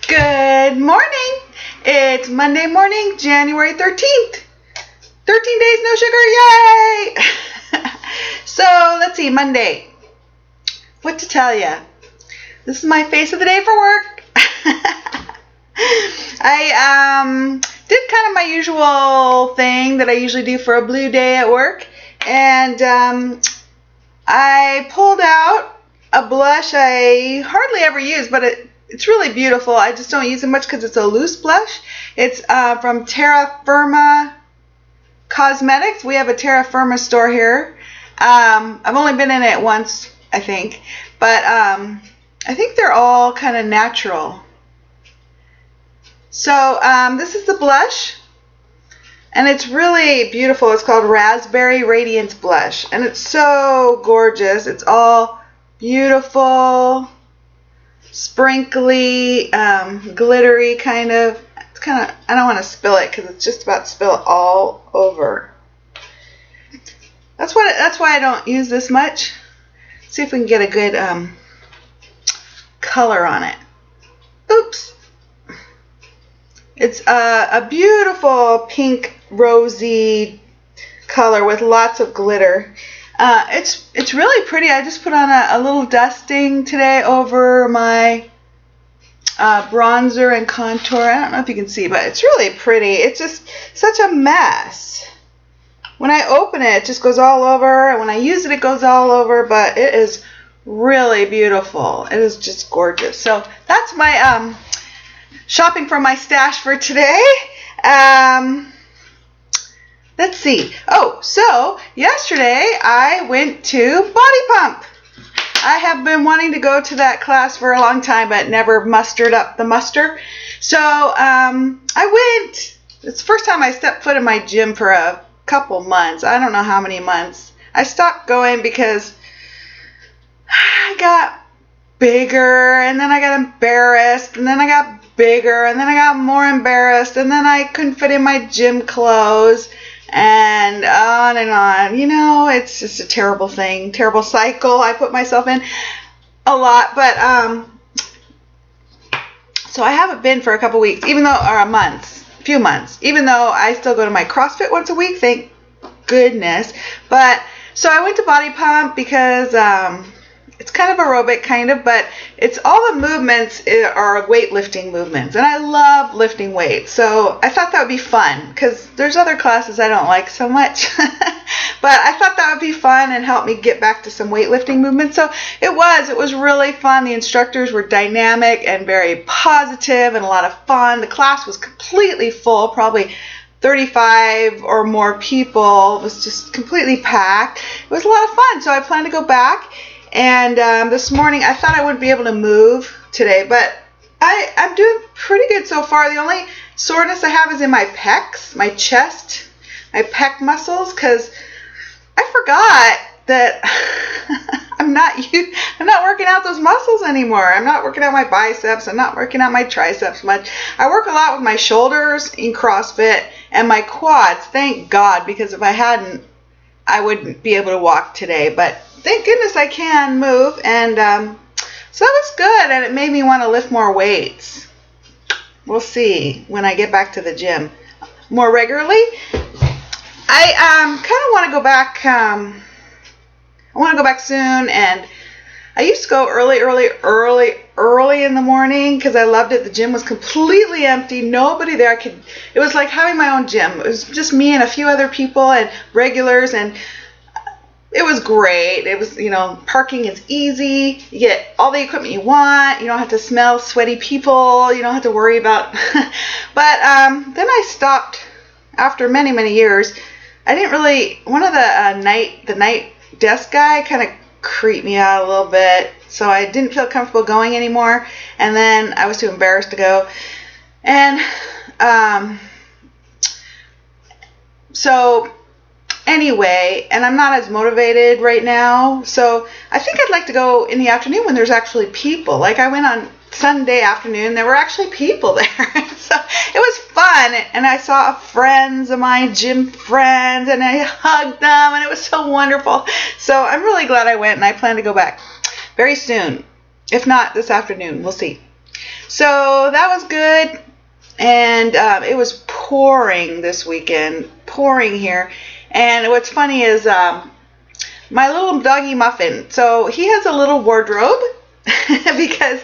Good morning. It's Monday morning, January 13th. 13 days, no sugar, yay! So, let's see, Monday. What to tell you? This is my face of the day for work. I did kind of my usual thing that I usually do for a blue day at work. And I pulled out a blush I hardly ever use, but it's really beautiful. I just don't use it much because it's a loose blush. It's from Terra Firma Cosmetics. We have a Terra Firma store here. I've only been in it once, I think. But I think they're all kind of natural. So this is the blush. And it's really beautiful. It's called Raspberry Radiance Blush. And it's so gorgeous. It's all beautiful, sprinkly, glittery kind of. It's kind of, I don't want to spill it because it's just about to spill it all over. That's why I don't use this much. See if we can get a good color on it. Oops. It's a beautiful pink rosy color with lots of glitter. It's really pretty. I just put on a little dusting today over my bronzer and contour. I don't know if you can see, but it's really pretty. It's just such a mess. When I open it, it just goes all over, and when I use it, it goes all over, but it is really beautiful. It is just gorgeous. So that's my shopping for my stash for today. Let's see. Oh, so yesterday I went to Bodypump. I have been wanting to go to that class for a long time, but never mustered up the muster. So I went. It's the first time I stepped foot in my gym for a couple months. I don't know how many months. I stopped going because I got bigger, and then I got embarrassed, and then I got bigger, and then I got more embarrassed, and then I couldn't fit in my gym clothes, and on and on. You know, it's just a terrible thing, terrible cycle I put myself in a lot. But so I haven't been for a couple weeks, even though, or a few months, even though I still go to my CrossFit once a week, thank goodness. But so I went to Bodypump because it's kind of aerobic, kind of, but it's all the movements are weightlifting movements, and I love lifting weights, so I thought that would be fun, because there's other classes I don't like so much, but I thought that would be fun and help me get back to some weightlifting movements. So it was really fun. The instructors were dynamic and very positive and a lot of fun. The class was completely full, probably 35 or more people. It was just completely packed. It was a lot of fun, so I plan to go back. And this morning, I thought I wouldn't be able to move today, but I'm doing pretty good so far. The only soreness I have is in my pecs, my chest, my pec muscles, because I forgot that I'm not working out those muscles anymore. I'm not working out my biceps. I'm not working out my triceps much. I work a lot with my shoulders in CrossFit and my quads, thank God, because if I hadn't, I wouldn't be able to walk today, but thank goodness I can move, and so that was good, and it made me want to lift more weights. We'll see when I get back to the gym more regularly. I kind of want to go back. I want to go back soon, and I used to go early in the morning because I loved it. The gym was completely empty, nobody there. It was like having my own gym. It was just me and a few other people and regulars, and it was great. It was, parking is easy. You get all the equipment you want. You don't have to smell sweaty people. You don't have to worry about. But then I stopped after many, many years. I didn't really. One of the night desk guy kind of creeped me out a little bit, so I didn't feel comfortable going anymore. And then I was too embarrassed to go. And so. Anyway, and I'm not as motivated right now, so I think I'd like to go in the afternoon when there's actually people. Like I went on Sunday afternoon, there were actually people there, so it was fun, and I saw friends of mine, gym friends, and I hugged them, and it was so wonderful. So I'm really glad I went, and I plan to go back very soon, if not this afternoon. We'll see. So that was good. And it was pouring this weekend, pouring here. And what's funny is my little doggy Muffin, so he has a little wardrobe because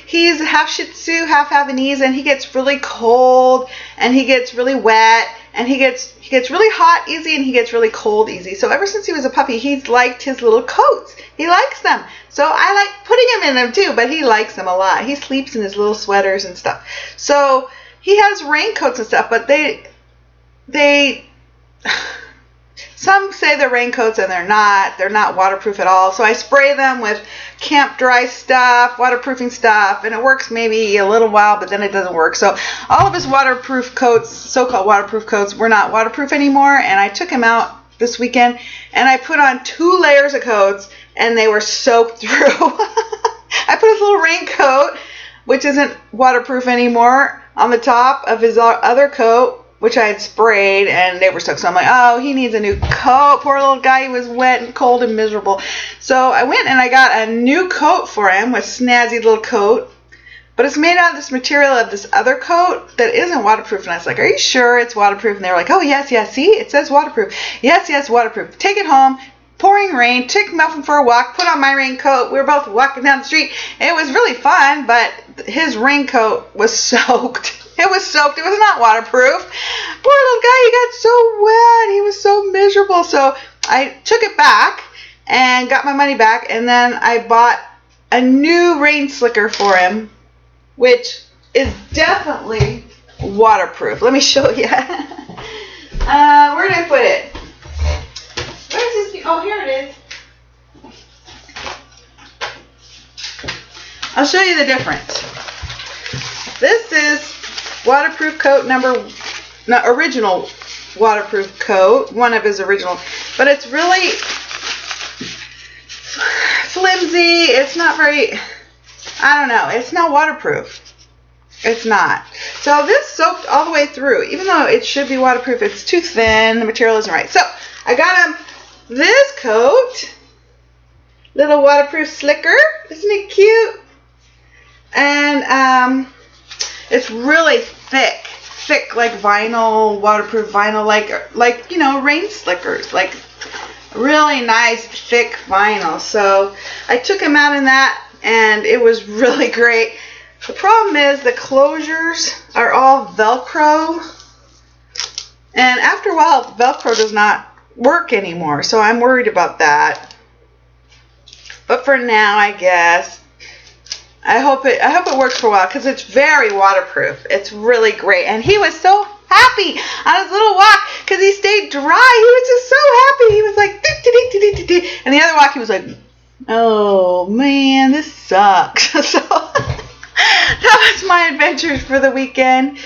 he's half Shih Tzu, half Havanese, and he gets really cold, and he gets really wet, and he gets really hot easy, and he gets really cold easy. So ever since he was a puppy, he's liked his little coats. He likes them. So I like putting him in them too, but he likes them a lot. He sleeps in his little sweaters and stuff. So he has raincoats and stuff, but they some say they're raincoats and they're not waterproof at all. So I spray them with camp dry stuff, waterproofing stuff, and it works maybe a little while, but then it doesn't work. So all of his waterproof coats, so-called waterproof coats, were not waterproof anymore, and I took him out this weekend and I put on 2 layers of coats and they were soaked through. I put his little raincoat, which isn't waterproof anymore, on the top of his other coat, which I had sprayed, and they were soaked. So I'm like, oh, he needs a new coat. Poor little guy. He was wet and cold and miserable. So I went and I got a new coat for him, a snazzy little coat. But it's made out of this material of this other coat that isn't waterproof. And I was like, are you sure it's waterproof? And they were like, oh, yes, see, it says waterproof. Yes, waterproof. Take it home. Pouring rain. Took Muffin for a walk. Put on my raincoat. We were both walking down the street. It was really fun, but his raincoat was soaked. It was soaked. It was not waterproof. Poor little guy. He got so wet. He was so miserable. So I took it back and got my money back. And then I bought a new rain slicker for him, which is definitely waterproof. Let me show you. Where did I put it? Where's this? Oh, here it is. I'll show you the difference. This is waterproof coat original waterproof coat, one of his original, but it's really flimsy. It's not very, I don't know, it's not waterproof. It's not. So this soaked all the way through, even though it should be waterproof. It's too thin, the material isn't right. So I got him this coat, little waterproof slicker. Isn't it cute? And it's really thick like vinyl, waterproof vinyl, like you know, rain slickers, like really nice thick vinyl. So I took him out in that, and it was really great. The problem is the closures are all Velcro, and after a while Velcro does not work anymore, so I'm worried about that. But for now, I guess I hope it works for a while, because it's very waterproof. It's really great. And he was so happy on his little walk because he stayed dry. He was just so happy. He was like, and the other walk he was like, oh man, this sucks. So that was my adventures for the weekend.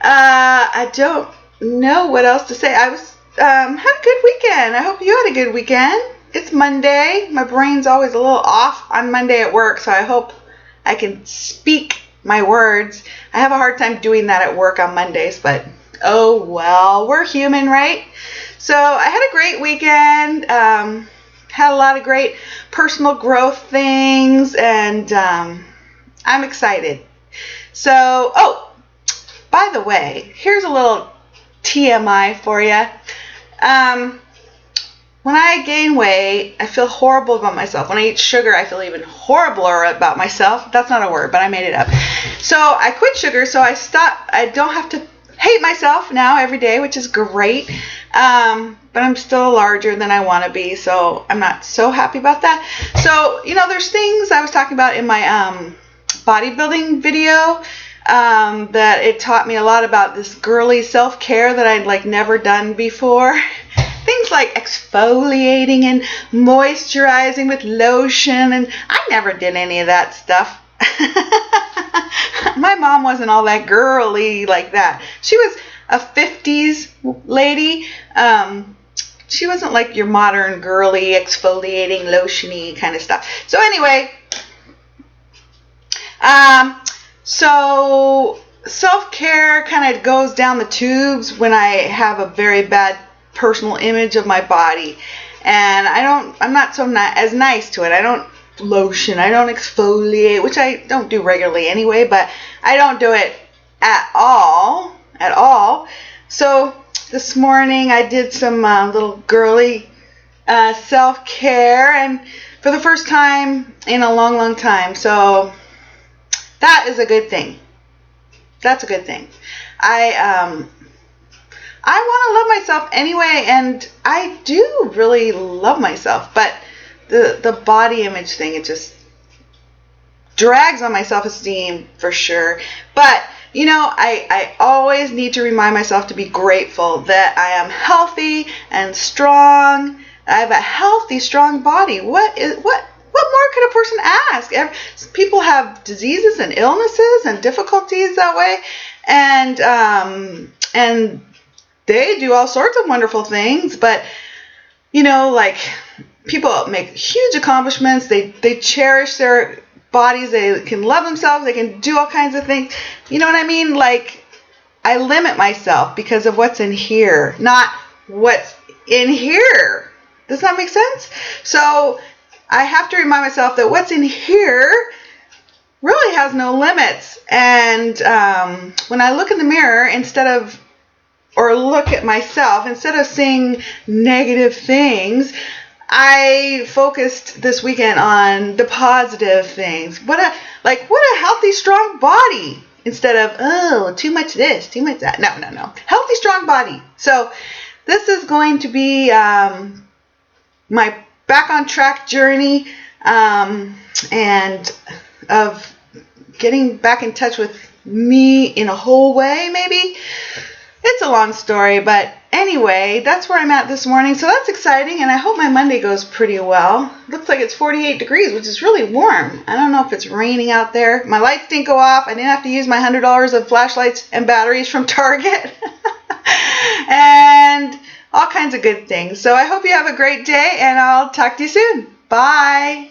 I don't know what else to say. I was had a good weekend. I hope you had a good weekend. It's Monday. My brain's always a little off on Monday at work, so I hope I can speak my words. I have a hard time doing that at work on Mondays, but oh well, we're human, right? So I had a great weekend. Had a lot of great personal growth things, and I'm excited. So, oh, by the way, here's a little TMI for you. When I gain weight, I feel horrible about myself. When I eat sugar, I feel even horribler about myself. That's not a word, but I made it up. So I quit sugar, so I stopped. I don't have to hate myself now every day, which is great. But I'm still larger than I want to be, so I'm not so happy about that. So, you know, there's things I was talking about in my bodybuilding video that it taught me a lot about this girly self-care that I'd like never done before. Things like exfoliating and moisturizing with lotion, and I never did any of that stuff. My mom wasn't all that girly like that. She was a 50s lady. She wasn't like your modern girly exfoliating lotiony kind of stuff. So anyway, so self-care kind of goes down the tubes when I have a very bad personal image of my body, and I'm not so as nice to it. I don't lotion. I don't exfoliate, which I don't do regularly anyway, but I don't do it at all. So this morning I did some little girly self-care, and for the first time in a long time. So that is a good thing. That's a good thing. I want to love myself anyway, and I do really love myself, but the body image thing, it just drags on my self-esteem for sure. But you know, I always need to remind myself to be grateful that I am healthy and strong. I have a healthy, strong body. What more could a person ask? People have diseases and illnesses and difficulties that way, and they do all sorts of wonderful things. But you know, like, people make huge accomplishments. They cherish their bodies. They can love themselves. They can do all kinds of things. You know what I mean? Like, I limit myself because of what's in here, not what's in here. Does that make sense? So I have to remind myself that what's in here really has no limits. And when I look in the mirror, look at myself, instead of saying negative things, I focused this weekend on the positive things. What a healthy, strong body, instead of, oh, too much this, too much that. No. Healthy, strong body. So this is going to be my back on track journey, and of getting back in touch with me in a whole way, maybe. It's a long story, but anyway, that's where I'm at this morning. So that's exciting, and I hope my Monday goes pretty well. Looks like it's 48 degrees, which is really warm. I don't know if it's raining out there. My lights didn't go off. I didn't have to use my $100 of flashlights and batteries from Target. And all kinds of good things. So I hope you have a great day, and I'll talk to you soon. Bye.